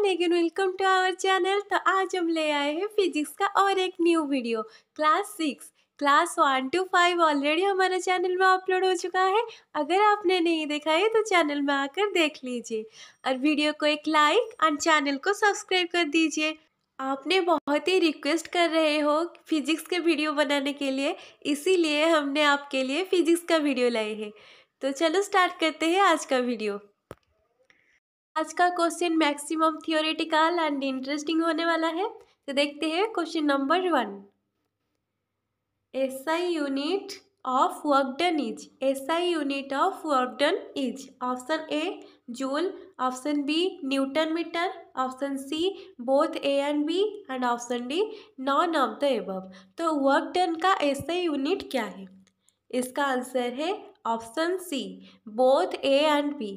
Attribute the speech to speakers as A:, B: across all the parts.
A: Again welcome to our channel. तो आज हम ले आए हैं फिजिक्स का और एक new video. Class 6 class 1 to 5 already हमारे चैनल में अपलोड हो चुका है। अगर आपने नहीं देखा है तो चैनल में आकर देख लीजिए और वीडियो को एक लाइक और चैनल को सब्सक्राइब कर दीजिए। आपने बहुत ही रिक्वेस्ट कर रहे हो फिजिक्स के वीडियो बनाने के लिए, इसीलिए हमने आपके लिए फिजिक्स का वीडियो लाए हैं। तो चलो स्टार्ट करते हैं आज का वीडियो। आज का question maximum theoretical and interesting होने वाला है। तो देखते हैं question number 1। SI unit of work done is. SI unit of work done is. Option A joule, option B newton metre, option C both A and B and option D none of the above. तो work done का SI unit क्या है? इसका answer है option C both A and B,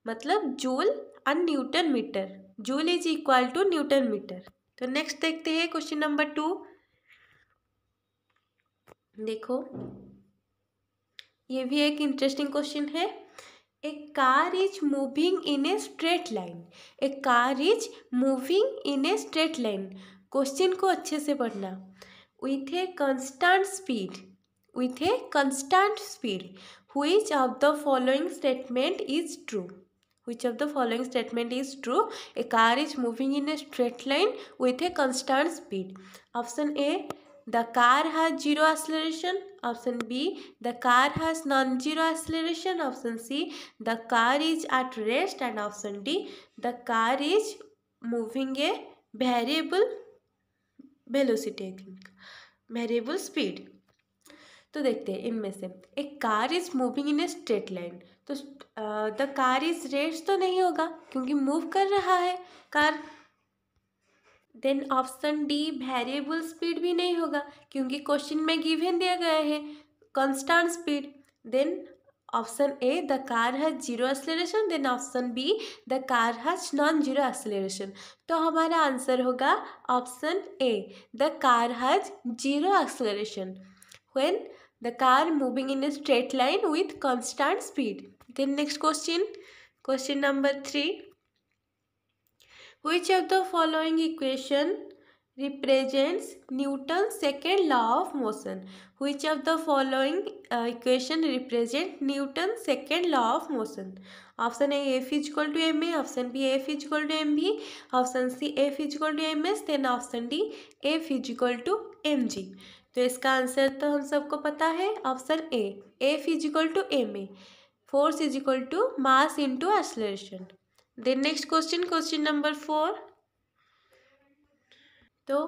A: मतलब joule and Newton metre. Joule is equal to newton metre. तो next देखते हैं क्वेश्चन नंबर 2। देखो ये भी एक इंटरेस्टिंग क्वेश्चन है। A car is moving in a straight line. A car is moving in a straight line. Question को अच्छे से पढ़ना। With a constant speed, with a constant speed, which of the following statement is true? Which of the following statement is true? A car is moving in a straight line with a constant speed. Option A, the car has zero acceleration. Option B, the car has non-zero acceleration. Option C, the car is at rest. And option D, the car is moving a variable velocity, I think, variable speed. तो देखते हैं इनमें से। एक car is moving in a straight line, तो the car is rest तो नहीं होगा क्योंकि मूव कर रहा है car. Then option D variable speed भी नहीं होगा क्योंकि क्वेश्चन में गिवन दिया गया है constant speed. Then option A the car has zero acceleration. Then option B the car has non zero acceleration. तो हमारा आंसर होगा option A the car has zero acceleration when the car moving in a straight line with constant speed. Then next question, question number 3. Which of the following equation represents Newton's second law of motion? Which of the following equation represent Newton's second law of motion? Option A F is equal to ma, option B F is equal to mv, option C F is equal to ms, then option D F is equal to mg. तो इसका answer तो हम सबको पता है, option A F is equal to M A, force is equal to mass into acceleration. Then next question, question number 4। तो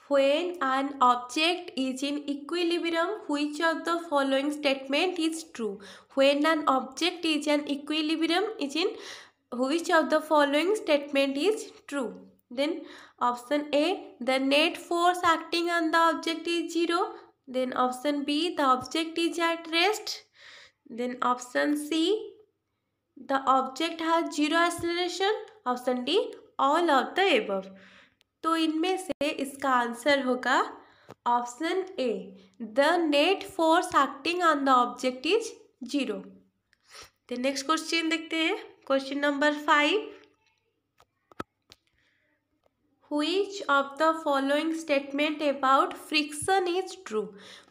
A: when an object is in equilibrium which of the following statement is true? When an object is in equilibrium is in which of the following statement is true? Then option A, the net force acting on the object is zero. Then option B, the object is at rest. Then option C, the object has zero acceleration. Option D, all of the above. तो इनमें से इसका answer होगा option A the net force acting on the object is zero. तो next question देखते हैं, question number 5। Which of the following statement about friction is true?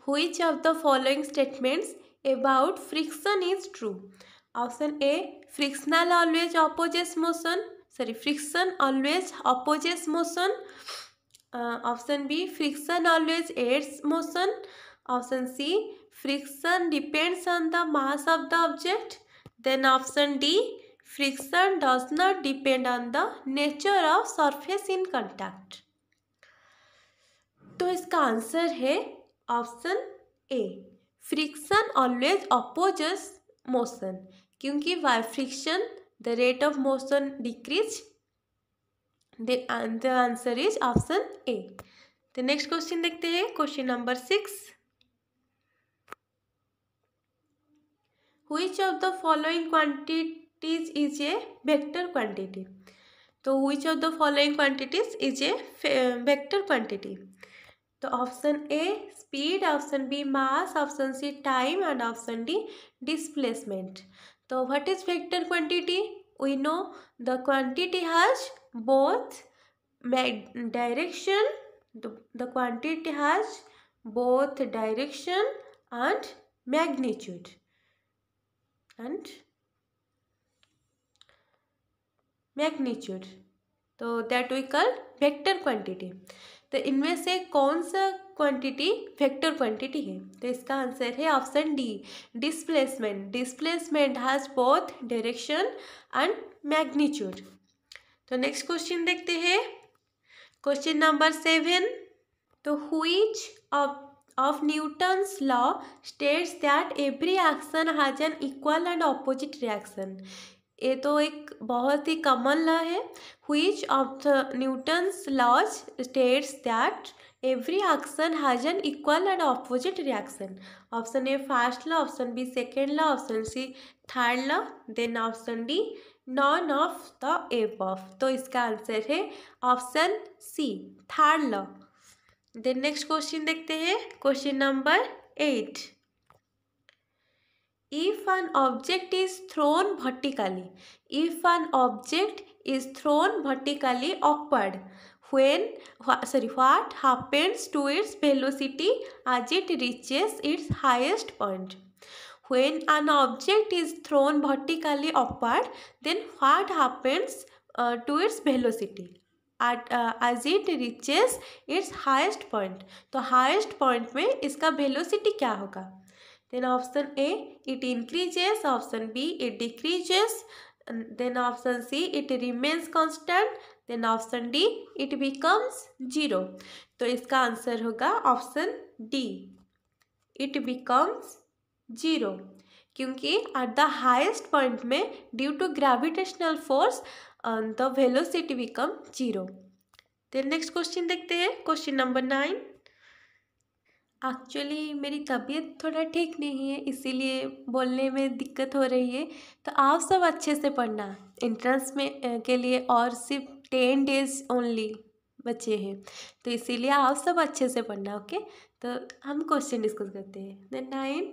A: Which of the following statements about friction is true? Option A, friction always opposes motion. Friction always opposes motion. Option B, friction always aids motion. Option C, friction depends on the mass of the object. Then option D, friction does not depend on the nature of surface in contact. तो इसका answer है option A friction always opposes motion, क्योंकि by friction the rate of motion decrease. The answer is option A. तो next question देखते हैं, question number 6। Which of the following quantities is a vector quantity? तो which of the following quantities is a vector quantity? तो option A speed, option B mass, option C time and option D displacement. तो what is vector quantity? We know the quantity has both direction, the quantity has both direction and magnitude तो that we call vector quantity. तो इनमें से कौन सा quantity vector quantity है? तो इसका आंसर है option D, displacement. Displacement has both direction and magnitude. तो नेक्स्ट क्वेश्चन देखते हैं, क्वेश्चन नंबर 7। तो which of Newton's law states that every action has an equal and opposite reaction। ये तो एक बहुत ही कॉमन लॉ है। Which of the Newton's laws states that every action has an equal and opposite reaction? Option A first law, option B second law, option C third law, then option D none of the above. तो इसका answer है option C, third law. Then next question देखते हैं, question number 8। If an object is thrown vertically, if an object is thrown vertically upward, what happens to its velocity as it reaches its highest point? When an object is thrown vertically upward, then what happens to its velocity as it reaches its highest point? तो highest point में इसका velocity क्या होगा? Then option A, it increases, option B, it decreases, then option C, it remains constant, then option D, it becomes 0। तो इसका answer होगा option D, it becomes 0, क्योंकि at the highest point में due to gravitational force the velocity become 0। then next question देखते हैं, question number 9। Actually मेरी तबीयत थोड़ा ठीक नहीं है, इसीलिए बोलने में दिक्कत हो रही है। तो आप सब अच्छे से पढ़ना, एंट्रेंस में के लिए और सिर्फ 10 डेज ओनली बचे हैं, तो इसीलिए आप सब अच्छे से पढ़ना। ओके, तो हम क्वेश्चन डिस्कस करते हैं। The 9,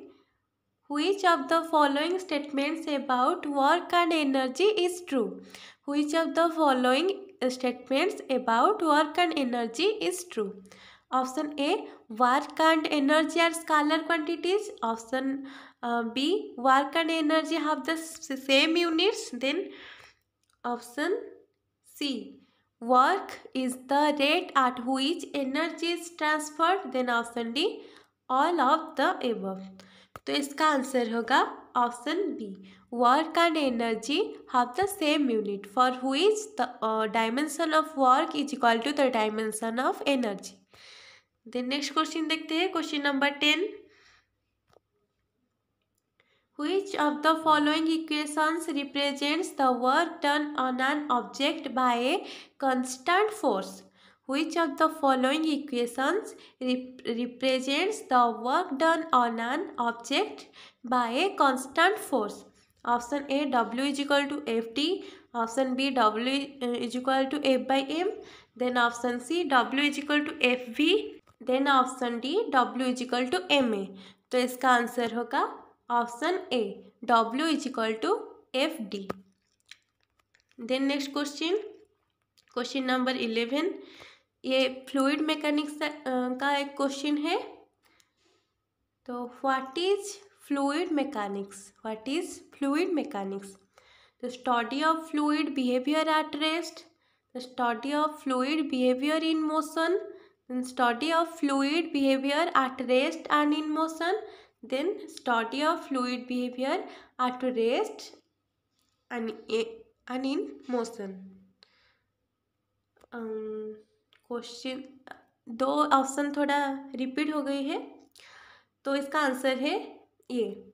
A: Which of the following statements about work and energy is true? Which of the following statements about work and energy is true? Option A, work and energy are scalar quantities. Option B, work and energy have the same units. Then option C, work is the rate at which energy is transferred. Then option D, all of the above। तो इसका answer होगा option B, work and energy have the same unit for which the dimension of work is equal to the dimension of energy. Then next question देखते हैं, question number 10। Which of the following equations represents the work done on an object by a constant force? Which of the following equations represents the work done on an object by a constant force? Option A, W is equal to Fd. Option B, W is equal to F by M. Then option C, W is equal to Fv. Then option D, W is equal to Ma। तो इसका answer होगा option A, W is equal to Fd। Then next question, question number 11। ये fluid mechanics का एक क्वेश्चन है। तो what is fluid mechanics? What is fluid mechanics? The study of fluid behaviour at rest, the study of fluid behaviour in motion, then study of fluid behavior at rest and in motion, then study of fluid behavior at rest and in motion। Question दो option थोड़ा repeat हो गई है, तो इसका answer है ये,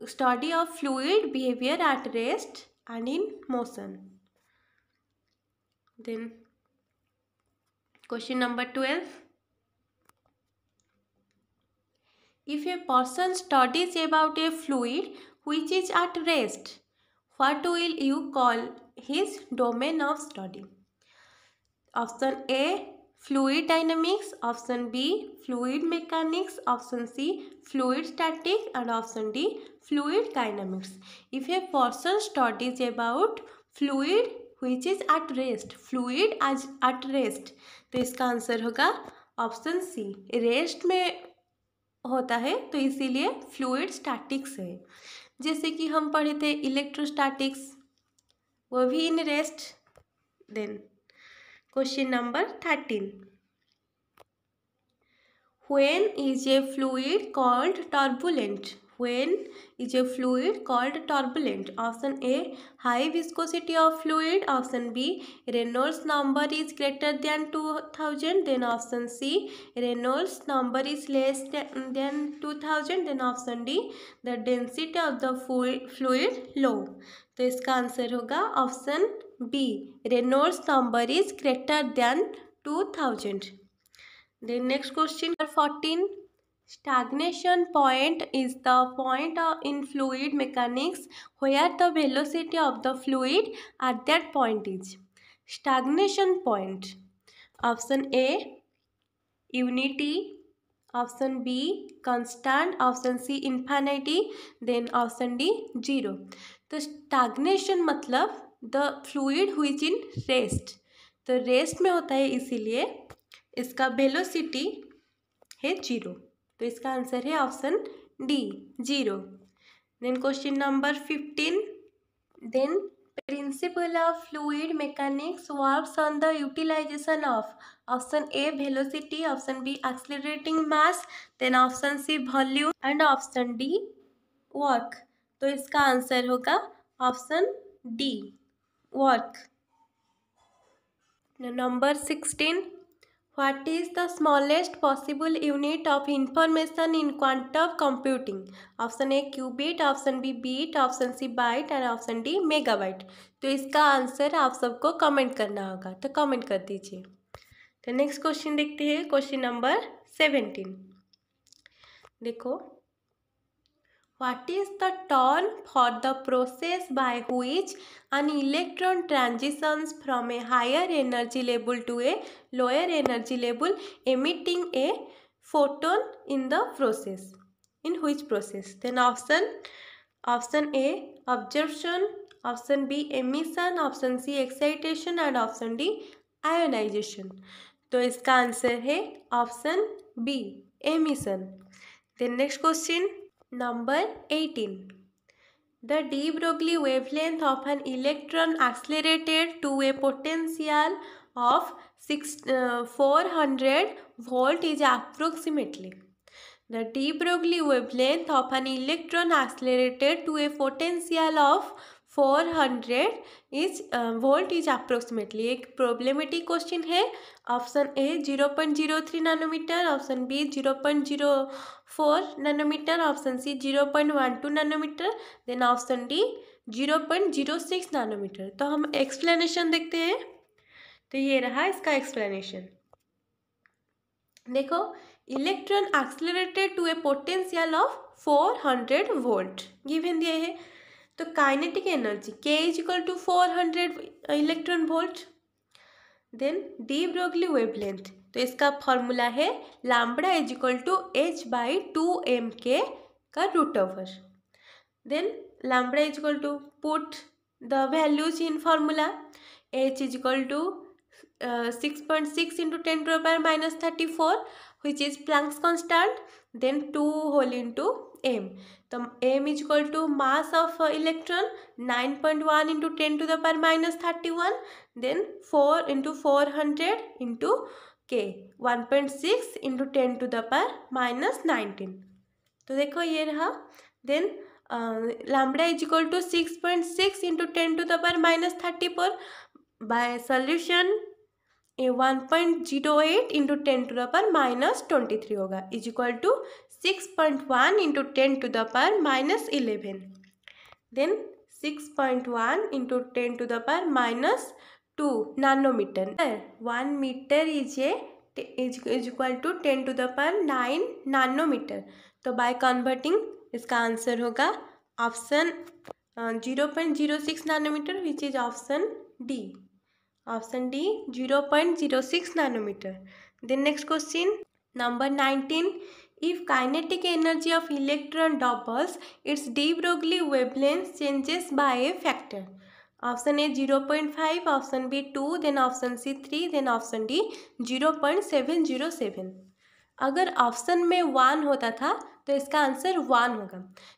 A: study of fluid behaviour at rest and in motion. Then question number 12। If a person studies about a fluid which is at rest, what will you call his domain of study? Option A, fluid dynamics. Option B, fluid mechanics. Option C, fluid statics. And option D, fluid dynamics। If a person studies about fluid which is at rest, fluid as at rest। तो इसका answer होगा option सी, rest में होता है तो इसीलिए fluid statics है। जैसे कि हम पढ़े थे इलेक्ट्रोस्टैटिक्स, वो भी in rest. Then question number 13, when is a fluid called turbulent? When is a fluid called turbulent? Option A, high viscosity of fluid. Option B, Reynolds number is greater than 2000. Then option C, Reynolds number is less than 2000. Then option D, the density of the fluid low। तो इसका answer होगा option B, Reynolds number is greater than 2000। Then next question 14, stagnation point is the point in fluid mechanics where the velocity of the fluid at that point is। stagnation point, option A unity, option B constant, option C infinity, then option D 0। तो stagnation मतलब the fluid which in rest, तो rest में होता है इसीलिए इसका velocity है 0। तो इसका आंसर है option D 0। Then question number 15, then principle of fluid mechanics works on the utilization of, option A velocity, option B accelerating mass, then option C volume and option D work. तो इसका answer होगा option D work. Number 16, what is the smallest possible unit of information in quantum computing? Option A qubit, option B bit, option C byte and option D megabyte. तो इसका answer आप सबको comment करना होगा, तो comment कर दीजिए। तो नेक्स्ट क्वेश्चन देखते हैं, क्वेश्चन नंबर 17। देखो, what is the term for the process by which an electron transitions from a higher energy level to a lower energy level, emitting a photon in the process? In which process? Then option A absorption, option B emission, option C excitation and option D ionization। तो इसका answer है option B emission। Then next question number 18, the de Broglie wavelength of an electron accelerated to a potential of 400 volt is approximately। the de Broglie wavelength of an electron accelerated to a potential of 400 is volt is approximately। एक problematic question है। Option A 0.03 nanometre, option B 0.04 nanometre, option C 0.12 nanometre, then option D 0.06 nanometre. तो हम explanation देखते हैं। तो ये रहा इसका एक्सप्लेनेशन। देखो, electron accelerated to a potential of 400 volt given दिए है। तो kinetic energy K equal to 400 electron volt. Then de Broglie wavelength, तो इसका फॉर्मूला है lambda is equal to h/2m का root over. Then lambda is equal to put the values in formula, h is equal to 6.6 into 10 to the power minus 34 which is Planck's constant, then 2 whole into m। तो m is equal to mass of electron 9.1 into 10 to the power minus 31, then 4 into 400 into k 1.6 into 10 to the power minus 19। तो देखो ये रहा। Then lambda is equal to 6.6 into 10 to the power minus 34 by solution 1.08 into 10 to the power minus 23 होगा, is equal to 6.1 into 10 to the power minus 11। देन 6.1 into 10 to the power minus 2 nanometre. 1 metre is equal to 10 to the power 9 nanometre. तो by converting इसका answer होगा option 0.06 nanometre which is option D. Option D 0.06 nanometre. Then next question नंबर 19, if kinetic energy of electron doubles its de Broglie wavelength changes by a factor। Option A 0.5, option B 2, then option C 3, then option D 0.707। अगर option में 1 होता था तो इसका answer 1 होगा।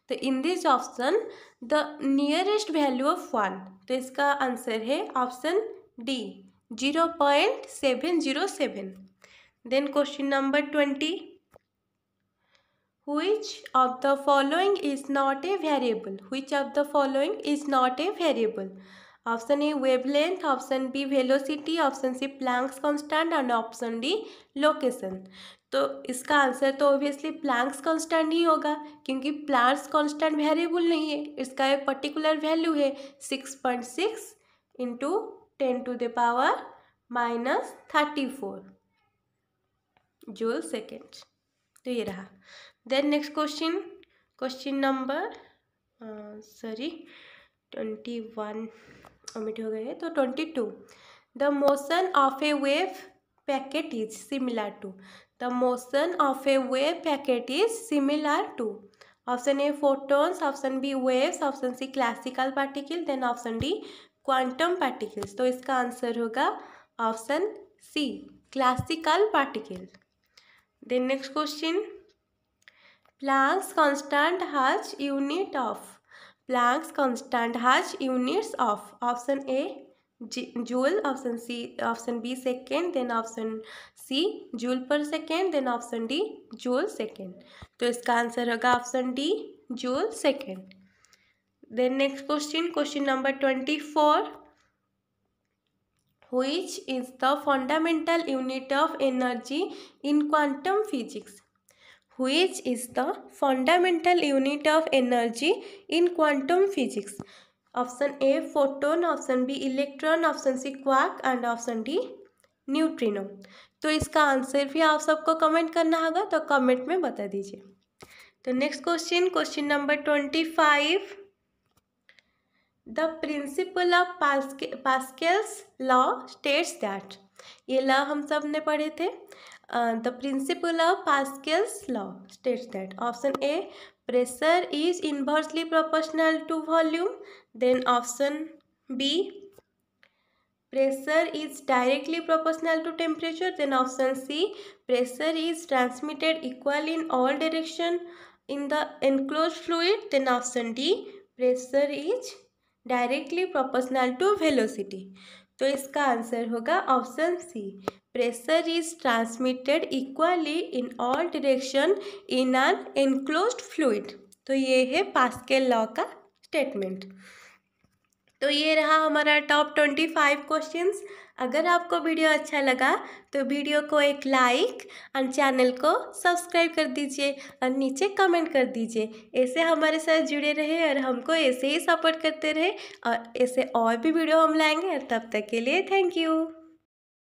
A: तो in this option the nearest value of 1, तो इसका आंसर है option D 0.707। Then question number 20, which of the following is not a variable? Which of the following is not a variable? Option A wavelength, option B velocity, option C Planck's constant and option D location. तो इसका answer तो obviously Planck's constant ही होगा, क्योंकि Planck's constant variable नहीं है, इसका एक particular value है 6.6 इंटू 10⁻⁻34 जूल सेकेंड। तो ये रहा। Then next question, question number 21 omit हो गए, तो 22, the motion of a wave packet is similar to, the motion of a wave packet is similar to, option A photons, option B waves, option C classical particle, then option D quantum particles. तो इसका answer होगा option C classical particle. Then next question, Planck's constant has unit of, Planck's constant has units of, option A joule, option C, option B second, then option C joule per second, then option D joule second। तो इसका answer होगा option D joule second। Then next question, question number 24, which is the fundamental unit of energy in quantum physics? Which is the fundamental unit of energy in quantum physics? Option A photon, option B electron, option C quark and option D neutrino. तो इसका answer भी आप सबको comment करना होगा, तो comment में बता दीजिए। तो next question, question number 25, the principle of Pascal's law states that, ये लॉ हम सब ने पढ़े थे। The principle of Pascal's law states that, option A pressure is inversely proportional to volume, then option B pressure is directly proportional to temperature, then option C pressure is transmitted equally in all direction in the enclosed fluid, then option D pressure is directly proportional to velocity। तो इसका answer होगा option C pressure is transmitted equally in all direction in an enclosed fluid. तो ये है pascal law का statement. तो ये रहा हमारा टॉप 25 क्वेश्चंस। अगर आपको वीडियो अच्छा लगा तो वीडियो को एक लाइक और चैनल को सब्सक्राइब कर दीजिए और नीचे कमेंट कर दीजिए। ऐसे हमारे साथ जुड़े रहे और हमको ऐसे ही सपोर्ट करते रहे और ऐसे और भी वीडियो हम लाएंगे। तब तक के लिए थैंक यू।